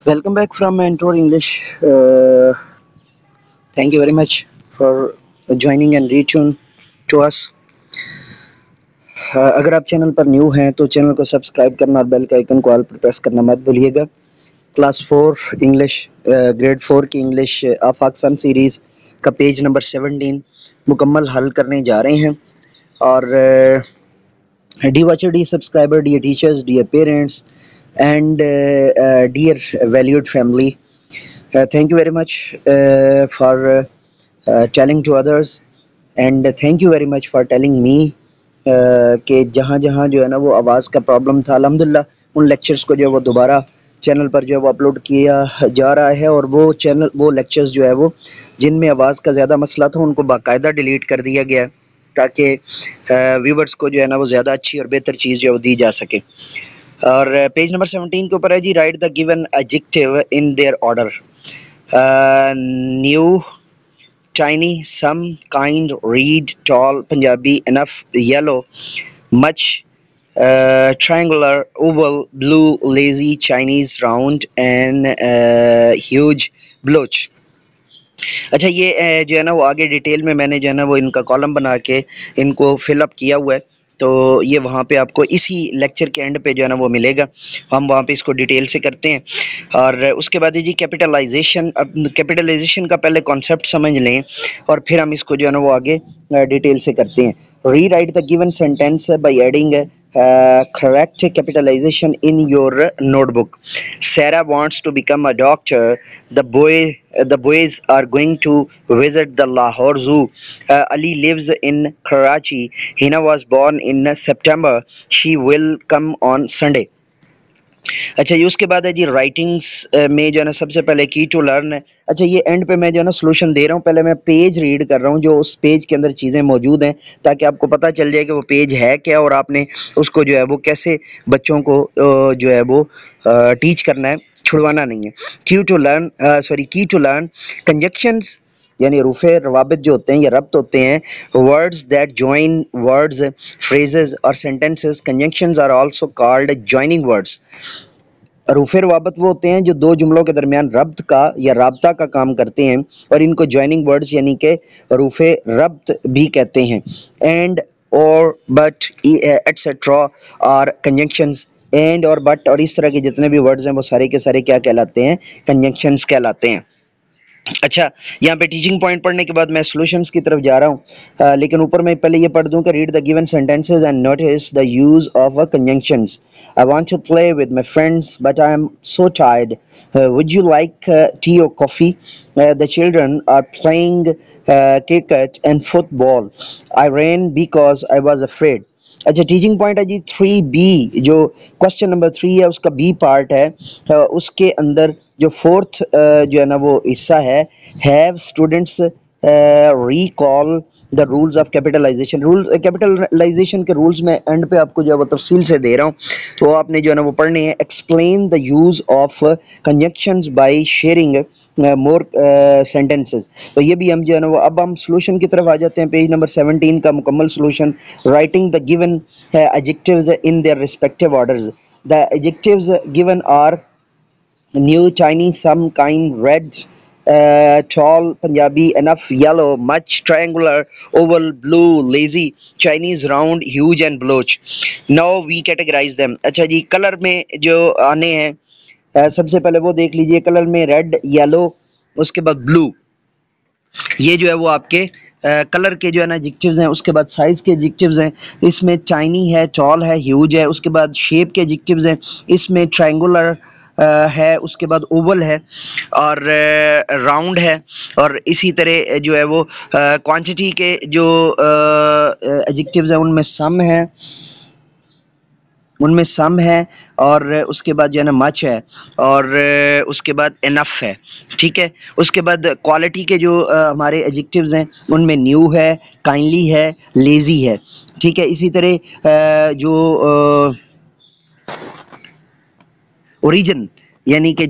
Welcome back from Mentor English. Thank you very much for joining and retune to us. अगर आप channel पर new हैं तो channel को सब्सक्राइब करना और बेल के आइकन को ऑल पर प्रेस करना मत भूलिएगा। क्लास 4 इंग्लिश ग्रेड 4 की इंग्लिश आफाक सीरीज़ का पेज नंबर 17 मुकम्मल हल करने जा रहे हैं। और the watcher, the subscriber, dear teachers, dear parents and dear valued family, thank you very much for telling to others, and thank you very much for telling me कि जहाँ जहाँ जो है ना वो आवाज़ का प्रॉब्लम था, अल्हम्दुलिल्लाह उन लेक्चर्स को जो है वो दोबारा चैनल पर जो है वो अपलोड किया जा रहा है। और वो लेक्चर्स जो है वो जिनमें आवाज़ का ज़्यादा मसला था उनको बाकायदा डिलीट कर दिया गया है ताकि व्यूवर्स को जो है ना वो ज़्यादा अच्छी और बेहतर चीज़ जो है वो दी जा सके। और पेज नंबर 17 के ऊपर है जी, write the given adjective in their order. New, tiny, some, kind, read, tall, Punjabi, enough, yellow, much, triangular, oval, blue, lazy, Chinese, round, and huge, bloch। अच्छा, ये जो है ना वो आगे डिटेल में मैंने जो है ना वो इनका कॉलम बना के इनको फिलअप किया हुआ है, तो ये वहाँ पे आपको इसी लेक्चर के एंड पे जो है ना वो मिलेगा। हम वहाँ पे इसको डिटेल से करते हैं। और उसके बाद जी कैपिटलाइजेशन। अब कैपिटलाइजेशन का पहले कॉन्सेप्ट समझ लें और फिर हम इसको जो है ना वो आगे डिटेल से करते हैं। री right the given sentence by adding correct capitalization in your notebook. Sarah wants to become a doctor. The boys are going to visit the Lahore Zoo. Ali lives in Karachi. Hina was born in September. She will come on Sunday. अच्छा, ये उसके बाद है जी writings में जो है ना सबसे पहले की टू लर्न है। अच्छा, ये एंड पे मैं जो है ना सोल्यूशन दे रहा हूँ, पहले मैं पेज रीड कर रहा हूँ जो उस पेज के अंदर चीज़ें मौजूद हैं ताकि आपको पता चल जाए कि वो पेज है क्या और आपने उसको जो है वो कैसे बच्चों को जो है वो टीच करना है, छुड़वाना नहीं है। की टू लर्न कंजक्शंस यानी रूफ़े रवाबित जो होते हैं या रब्त होते हैं, words that join words, phrases और sentences. Conjunctions are also called joining words. रूफ़े रवाबत वो होते हैं जो दो जुमलों के दरमियान रब्त का या राबता का काम करते हैं और इनको जॉइनिंग वर्ड्स यानी कि रूफ़े रब्त भी कहते हैं। एंड और बट एटसेट्रा और कंजंक्शंस। एंड और बट और इस तरह के जितने भी वर्ड्स हैं वो सारे के सारे क्या कहलाते हैं? कंजंक्शंस कहलाते हैं। अच्छा, यहाँ पे टीचिंग पॉइंट पढ़ने के बाद मैं सॉल्यूशंस की तरफ जा रहा हूँ, लेकिन ऊपर मैं पहले ये पढ़ दूँ कि read the given sentences and notice the use of a conjunctions. I want to play with my friends but I am so tired. Would you like tea और coffee? The children are playing cricket and football. I ran because I was afraid. अच्छा, teaching point है जी 3B, जो question number 3 है उसका B part है। उसके अंदर जो फोर्थ जो है ना वो हिस्सा है, have students recall the rules of capitalization. Capitalization के रूल्स में एंड पे आपको जो है वो तफसील से दे रहा हूँ, तो आपने जो है ना वो पढ़ने हैं। Explain the use of conjunctions by sharing more sentences. तो ये भी हम जो है ना वो अब हम सोल्यूशन की तरफ आ जाते हैं। पेज नंबर 17 का मुकम्मल solution. Writing the given adjectives in their respective orders. The adjectives given are new, tiny, some, kind, red, tall, Punjabi, enough, yellow, much, triangular, oval, blue, lazy, Chinese, round, huge and bloch. Now we categorize them. अच्छा जी, colour में जो आने हैं, सबसे पहले वो देख लीजिए। कलर में रेड, येलो, उसके बाद ब्लू, ये जो है वो आपके कलर के जो है ना एडजेक्टिव्स हैं। उसके बाद साइज़ के एडजेक्टिव्स हैं, इसमें टाइनी है, टॉल है, ह्यूज है। उसके बाद शेप के एडजेक्टिव्स हैं, इसमें ट्रायंगुलर है, उसके बाद ओवल है और राउंड है। और इसी तरह जो है वो क्वांटिटी के जो एडजेक्टिव्स हैं उनमें सम है और उसके बाद जो है ना मच है और उसके बाद इनफ है। ठीक है, उसके बाद क्वालिटी के जो हमारे एडजेक्टिव्स हैं उनमें न्यू है, काइंडली है, लेज़ी है। ठीक है, इसी तरह जो ओरिजिन यानी कि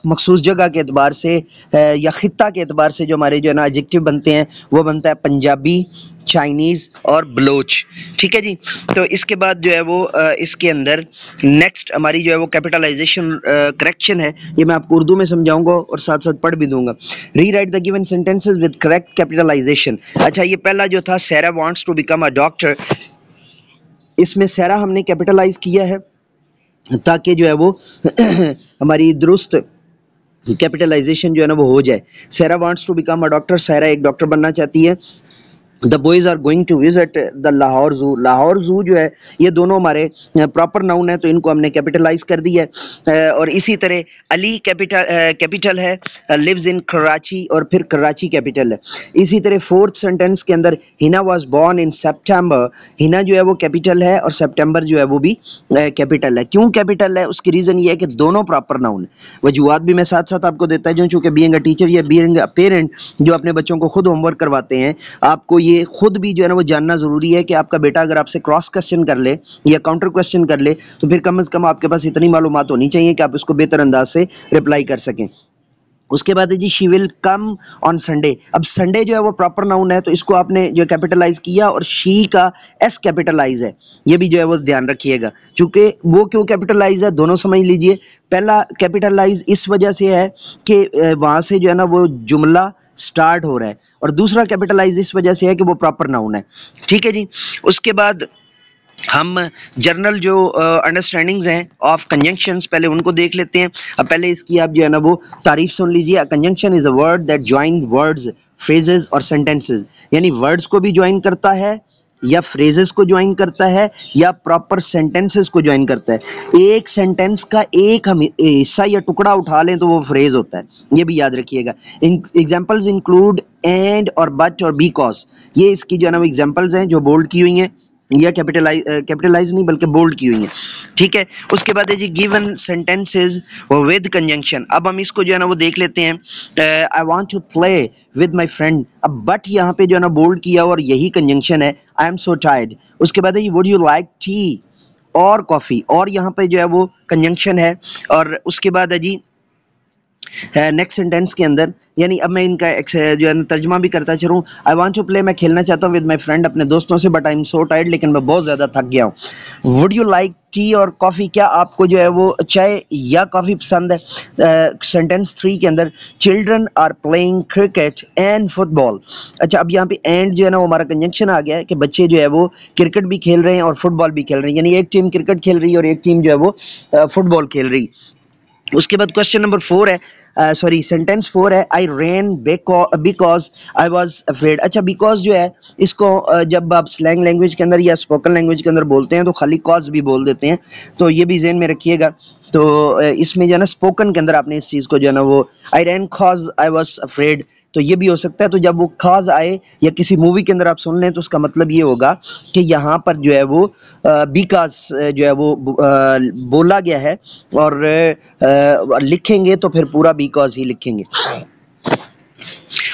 मखसूस जगह के एतबार से या ख़ित्ता के एतबार से जो हमारे जो है ना एडजेक्टिव बनते हैं वो बनता है पंजाबी, चाइनीज और बलोच। ठीक है जी। तो इसके बाद जो है वो इसके अंदर नेक्स्ट हमारी जो है वो कैपिटलाइजेशन करेक्शन है, ये मैं आपको उर्दू में समझाऊंगा और साथ साथ पढ़ भी दूंगा। Rewrite the given sentences with correct capitalization. अच्छा, ये पहला जो था Saira wants to become a doctor, इसमें सैरा हमने कैपिटलाइज किया है ताकि जो है वो हमारी दुरुस्त कैपिटलाइजेशन जो है ना वो हो जाए। Saira wants to become a doctor, Saira एक डॉक्टर बनना चाहती है। The boys are going to visit the Lahore zoo, Lahore जू जो है ये दोनों हमारे प्रॉपर नाउन है, तो इनको हमने कैपिटलाइज कर दिया है। और इसी तरह अली कैपिटल है, लिव्स इन कराची, और फिर कराची कैपिटल है। इसी तरह फोर्थ सेंटेंस के अंदर हिना वाज बोर्न इन सितंबर, हिना जो है वो कैपिटल है और सितंबर जो है वो भी कैपिटल है। क्यों कैपिटल है, उसकी रीज़न ये है कि दोनों प्रॉपर नाउन है। वजूहात भी मैं साथ साथ आपको देता हूँ, चूँकि बीइंग अ टीचर या बीइंग अ पेरेंट जो अपने बच्चों को खुद होमवर्क करवाते हैं, आपको ये खुद भी जो है ना वो जानना ज़रूरी है कि आपका बेटा अगर आपसे क्रॉस क्वेश्चन कर ले या काउंटर क्वेश्चन कर ले तो फिर कम से कम आपके पास इतनी मालूमात होनी चाहिए कि आप इसको बेहतर अंदाज से रिप्लाई कर सकें। उसके बाद है जी she will come on Sunday. अब संडे जो है वो प्रॉपर नाउन है, तो इसको आपने जो कैपिटलाइज किया और शी का एस कैपिटलाइज है, ये भी जो है वो ध्यान रखिएगा। चूंकि वो क्यों कैपिटलाइज है दोनों समझ लीजिए। पहला कैपिटलाइज इस वजह से है कि वहाँ से जो है ना वो जुमला स्टार्ट हो रहा है, और दूसरा कैपिटलाइज इस वजह से है कि वो प्रॉपर नाउन है। ठीक है जी। उसके बाद हम जर्नल जो अंडरस्टैंडिंग्स हैं ऑफ कंजंक्शंस पहले उनको देख लेते हैं। अब पहले इसकी आप जो है ना वो तारीफ सुन लीजिए। A conjunction is a word that join words, phrases और सेंटेंसेस, यानी वर्ड्स को भी ज्वाइन करता है या फ्रेजेस को ज्वाइन करता है या प्रॉपर सेंटेंसेस को ज्वाइन करता है। एक सेंटेंस का एक हम हिस्सा या टुकड़ा उठा लें तो वो फ्रेज होता है, ये भी याद रखिएगा। एग्जाम्पल्स इंक्लूड एंड और बट और बिकॉज, ये इसकी जो है ना वो एग्जाम्पल्स हैं जो बोल्ड की हुई हैं या कैपिटलाइज नहीं बल्कि बोल्ड की हुई है। ठीक है। उसके बाद है जी गिवन सेंटेंसेस विद कंजंक्शन। अब हम इसको जो है ना वो देख लेते हैं। I want to play with my friend, अब बट यहाँ पे जो है ना बोल्ड किया और यही कंजंक्शन है। आई एम सो टायर्ड। उसके बाद है जी वुड यू लाइक टी और कॉफ़ी, और यहाँ पे जो है वो कंजंक्शन है। और उसके बाद है जी नेक्स्ट सेंटेंस के अंदर, यानी अब मैं इनका जो है तर्जमा भी करता चलूँ। आई वांट टू प्ले, मैं खेलना चाहता हूँ विद माय फ्रेंड, अपने दोस्तों से, but I am so tired, लेकिन मैं बहुत ज़्यादा थक गया हूँ। वुड यू लाइक टी और कॉफ़ी, क्या आपको जो है वो चाय या कॉफ़ी पसंद है। सेंटेंस 3 के अंदर children are playing cricket and football. अच्छा, अब यहाँ पे एंड जो है ना वो हमारा कंजंक्शन आ गया है कि बच्चे जो है वो क्रिकेट भी खेल रहे हैं और फुटबॉल भी खेल रहे हैं, यानी एक टीम क्रिकेट खेल रही है और एक टीम जो है वो फुटबॉल खेल रही। उसके बाद क्वेश्चन नंबर 4 है, सॉरी सेंटेंस 4 है, I ran because I was afraid. अच्छा, बिकॉज जो है इसको जब आप स्लैंग लैंग्वेज के अंदर या स्पोकन लैंग्वेज के अंदर बोलते हैं तो खाली कॉज भी बोल देते हैं, तो ये भी ज़हन में रखिएगा। तो इसमें जो है ना स्पोकन के अंदर आपने इस चीज़ को जो है ना वो आई रैन कॉज आई वॉज अफ्रेड, तो ये भी हो सकता है। तो जब वो खास आए या किसी मूवी के अंदर आप सुन लें तो उसका मतलब ये होगा कि यहाँ पर जो है वो बिकॉज जो है वो बोला गया है, और लिखेंगे तो फिर पूरा बिकॉज ही लिखेंगे।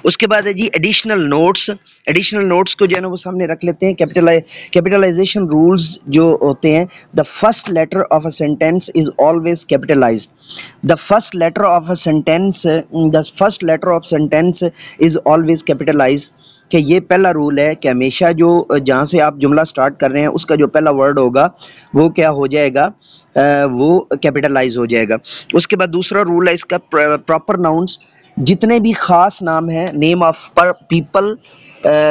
उसके बाद है जी एडिशनल नोट्स। एडिशनल नोट्स को जो है ना वो सामने रख लेते हैं। कैपिटलाइजेशन रूल्स जो होते हैं, the first letter of a sentence is always capitalized. The first letter of a sentence, the first letter of sentence is always capitalized, कि ये पहला रूल है कि हमेशा जो जहाँ से आप जुमला स्टार्ट कर रहे हैं उसका जो पहला वर्ड होगा वो क्या हो जाएगा, वो कैपिटलाइज हो जाएगा। उसके बाद दूसरा रूल है इसका, प्रॉपर नाउन्स, जितने भी ख़ास नाम हैं, नेम ऑफ पर पीपल,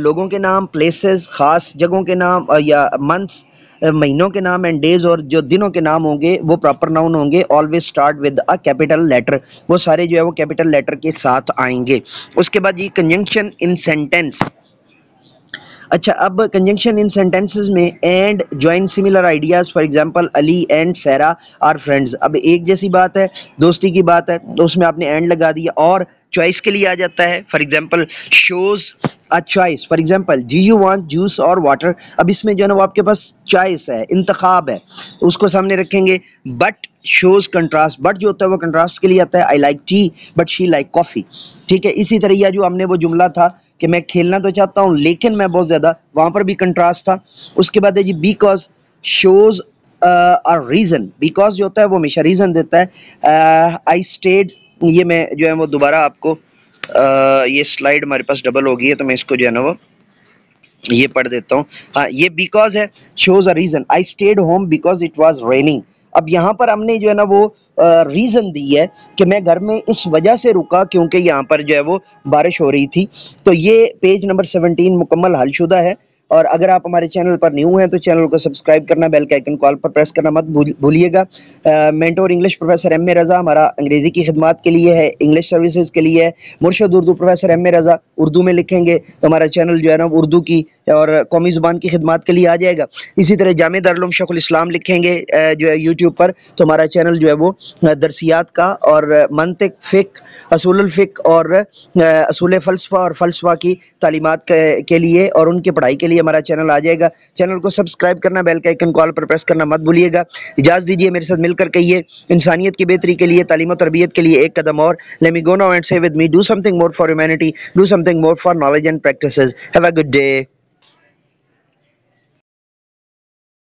लोगों के नाम, प्लेसेस, ख़ास जगहों के नाम, या मंथ्स, महीनों के नाम, एंड डेज, और जो दिनों के नाम होंगे वो प्रॉपर नाउन होंगे, always start with a capital letter, वो सारे जो है वो कैपिटल लेटर के साथ आएंगे। उसके बाद ये कंजंक्शन इन सेंटेंस। अच्छा, अब कंजंक्शन इन सेंटेंसेस में and join similar ideas, for example Ali and Saira are friends. अब एक जैसी बात है, दोस्ती की बात है, तो उसमें आपने एंड लगा दिया। और चॉइस के लिए आ जाता है, for example shows a choice, for example जी यू वांट जूस और वाटर। अब इसमें जो है ना वो आपके पास चॉइस है, इंतखाब है, तो उसको सामने रखेंगे। बट शोज कंट्रास्ट, बट जो होता है वो कंट्रास्ट के लिए आता है। I like T but she like coffee. ठीक है। इसी तरह यह जो हमने वो जुमला था कि मैं खेलना तो चाहता हूँ लेकिन मैं बहुत ज़्यादा, वहाँ पर भी कंट्रास्ट था। उसके बाद है जी because shows a reason, because जो होता है वो हमेशा रीज़न देता है। आई स्टेड, ये मैं जो है वो दोबारा आपको ये स्लाइड हमारे पास डबल हो गई है तो मैं इसको जो है ना वो ये पढ़ देता हूँ। हाँ, ये बिकॉज है, shows a reason, I stayed home because it was raining. अब यहाँ पर हमने जो है ना वो रीजन दी है कि मैं घर में इस वजह से रुका क्योंकि यहाँ पर जो है वो बारिश हो रही थी। तो ये पेज नंबर 17 मुकम्मल हलशुदा है। और अगर आप हमारे चैनल पर न्यू हैं तो चैनल को सब्सक्राइब करना, बेल के आइकन कॉल पर प्रेस करना मत भूलिएगा। Mentor English professor M A Raza हमारा अंग्रेज़ी की खिदमत के लिए है, इंग्लिश सर्विसेज के लिए है। मुर्शद उर्दू प्रोफेसर एम ए रज़ा, उर्दू में लिखेंगे तो हमारा चैनल जो है ना उर्दू की और कौमी ज़ुबान की खिदमत के लिए आ जाएगा। इसी तरह जामे दारुल उलूम शेखुल इस्लाम लिखेंगे जो है यूट्यूब पर, तो हमारा चैनल जो है वो दरसियात का और मंतिक, फ़िक़्ह, असूलुल फ़िक़्ह और असूल फ़लसफ़ा और फ़लसफ़ा की तालीमात के लिए और उनकी पढ़ाई के लिए हमारा चैनल आ जाएगा। चैनल को सब्सक्राइब करना, बेल के आइकन कॉल पर प्रेस करना मत भूलिएगा। इजाज़त दीजिए, मेरे साथ मिलकर कहिए, इंसानियत की बेहतरी के लिए, तालीम और तरबियत के लिए एक कदम और। Let me go now and say with me, do something more for humanity, do something more for knowledge and practices. Have a good day.